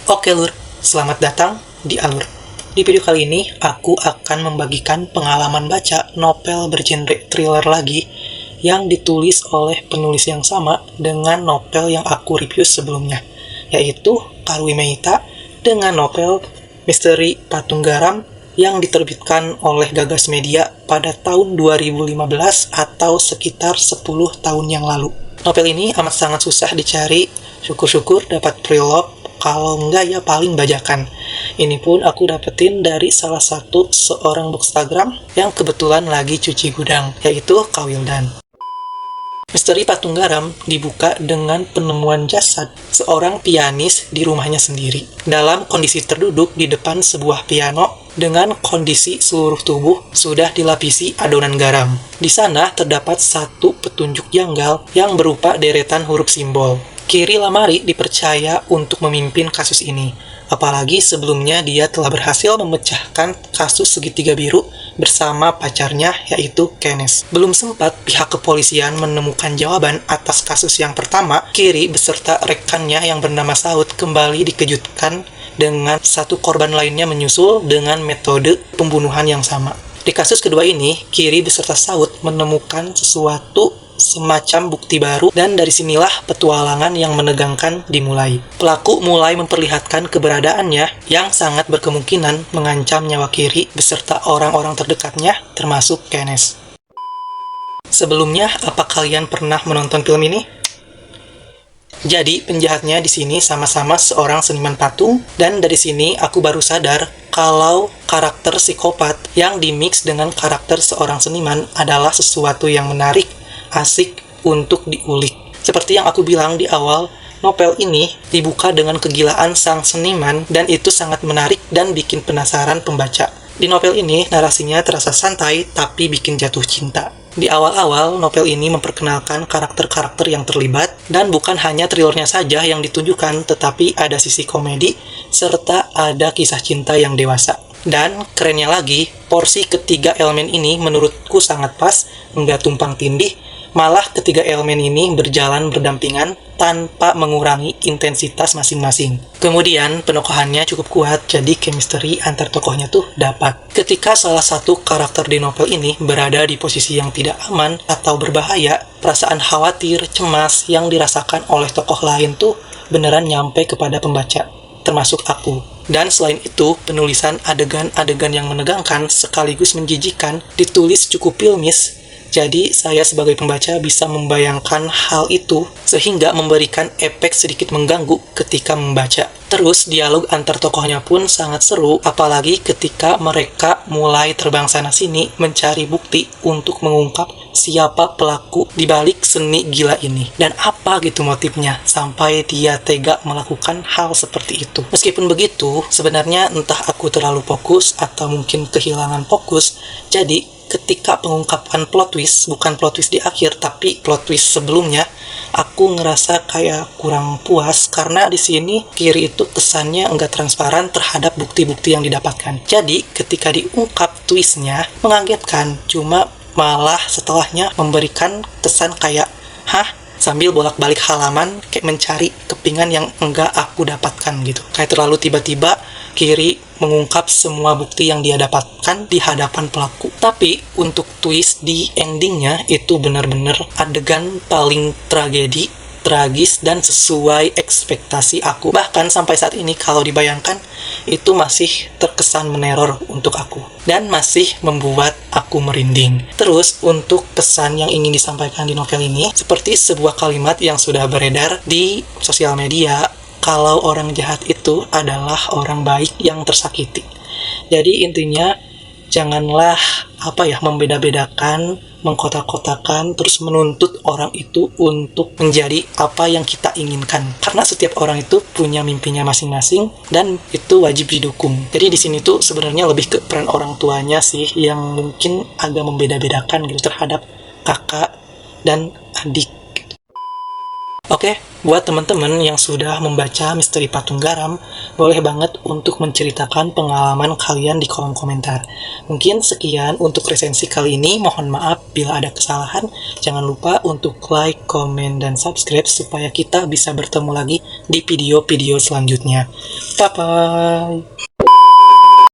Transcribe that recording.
Oke Lur, selamat datang di Alur. Di video kali ini, aku akan membagikan pengalaman baca novel bergenre thriller lagi yang ditulis oleh penulis yang sama dengan novel yang aku review sebelumnya, yaitu Karwi Meita dengan novel Misteri Patung Garam yang diterbitkan oleh Gagas Media pada tahun 2015 atau sekitar 10 tahun yang lalu. Novel ini amat sangat susah dicari, syukur-syukur dapat prelog, kalau enggak ya paling bajakan. Ini pun aku dapetin dari salah satu seorang bookstagram yang kebetulan lagi cuci gudang, yaitu Kak Wildan. Misteri Patung Garam dibuka dengan penemuan jasad seorang pianis di rumahnya sendiri, dalam kondisi terduduk di depan sebuah piano dengan kondisi seluruh tubuh sudah dilapisi adonan garam. Di sana terdapat satu petunjuk janggal yang berupa deretan huruf simbol. Kiri Lamari dipercaya untuk memimpin kasus ini, apalagi sebelumnya dia telah berhasil memecahkan kasus segitiga biru bersama pacarnya, yaitu Kenneth. Belum sempat pihak kepolisian menemukan jawaban atas kasus yang pertama, Kiri beserta rekannya yang bernama Saud kembali dikejutkan dengan satu korban lainnya menyusul dengan metode pembunuhan yang sama. Di kasus kedua ini, Kiri beserta Saud menemukan sesuatu semacam bukti baru, dan dari sinilah petualangan yang menegangkan dimulai. Pelaku mulai memperlihatkan keberadaannya yang sangat berkemungkinan mengancam nyawa Kiri beserta orang-orang terdekatnya, termasuk Kenneth. Sebelumnya, apa kalian pernah menonton film ini? Jadi, penjahatnya di sini sama-sama seorang seniman patung, dan dari sini aku baru sadar kalau karakter psikopat yang dimix dengan karakter seorang seniman adalah sesuatu yang menarik, asik untuk diulik. Seperti yang aku bilang di awal, novel ini dibuka dengan kegilaan sang seniman dan itu sangat menarik dan bikin penasaran pembaca. Di novel ini, narasinya terasa santai tapi bikin jatuh cinta. Di awal-awal, novel ini memperkenalkan karakter-karakter yang terlibat, dan bukan hanya thrillernya saja yang ditunjukkan, tetapi ada sisi komedi, serta ada kisah cinta yang dewasa. Dan kerennya lagi, porsi ketiga elemen ini menurutku sangat pas, nggak tumpang tindih, malah ketiga elemen ini berjalan berdampingan tanpa mengurangi intensitas masing-masing. Kemudian penokohannya cukup kuat, jadi chemistry antar tokohnya tuh dapat. Ketika salah satu karakter di novel ini berada di posisi yang tidak aman atau berbahaya, perasaan khawatir, cemas yang dirasakan oleh tokoh lain tuh beneran nyampe kepada pembaca, termasuk aku. Dan selain itu, penulisan adegan-adegan yang menegangkan sekaligus menjijikan ditulis cukup filmis. Jadi, saya sebagai pembaca bisa membayangkan hal itu sehingga memberikan efek sedikit mengganggu ketika membaca. Terus, dialog antar tokohnya pun sangat seru, apalagi ketika mereka mulai terbang sana-sini mencari bukti untuk mengungkap siapa pelaku di balik seni gila ini. Dan apa gitu motifnya sampai dia tega melakukan hal seperti itu. Meskipun begitu, sebenarnya entah aku terlalu fokus atau mungkin kehilangan fokus, jadi ketika pengungkapan plot twist, bukan plot twist di akhir, tapi plot twist sebelumnya, aku ngerasa kayak kurang puas karena di sini Kiri itu kesannya enggak transparan terhadap bukti-bukti yang didapatkan. Jadi, ketika diungkap twistnya, mengagetkan, cuma malah setelahnya memberikan kesan kayak, hah? Sambil bolak-balik halaman, kayak mencari kepingan yang enggak aku dapatkan gitu. Kayak terlalu tiba-tiba Kiri mengungkap semua bukti yang dia dapatkan di hadapan pelaku. Tapi untuk twist di endingnya itu benar-benar adegan paling tragedi, tragis, dan sesuai ekspektasi aku. Bahkan sampai saat ini kalau dibayangkan itu masih terkesan meneror untuk aku dan masih membuat aku merinding. Terus untuk pesan yang ingin disampaikan di novel ini, seperti sebuah kalimat yang sudah beredar di sosial media, kalau orang jahat itu adalah orang baik yang tersakiti. Jadi intinya janganlah membeda-bedakan, mengkotak-kotakan, terus menuntut orang itu untuk menjadi apa yang kita inginkan. Karena setiap orang itu punya mimpinya masing-masing dan itu wajib didukung. Jadi di sini tuh sebenarnya lebih ke peran orang tuanya sih yang mungkin agak membeda-bedakan gitu terhadap kakak dan adik. Oke, buat teman-teman yang sudah membaca Misteri Patung Garam, boleh banget untuk menceritakan pengalaman kalian di kolom komentar. Mungkin sekian untuk resensi kali ini, mohon maaf bila ada kesalahan. Jangan lupa untuk like, komen, dan subscribe supaya kita bisa bertemu lagi di video-video selanjutnya. Bye-bye!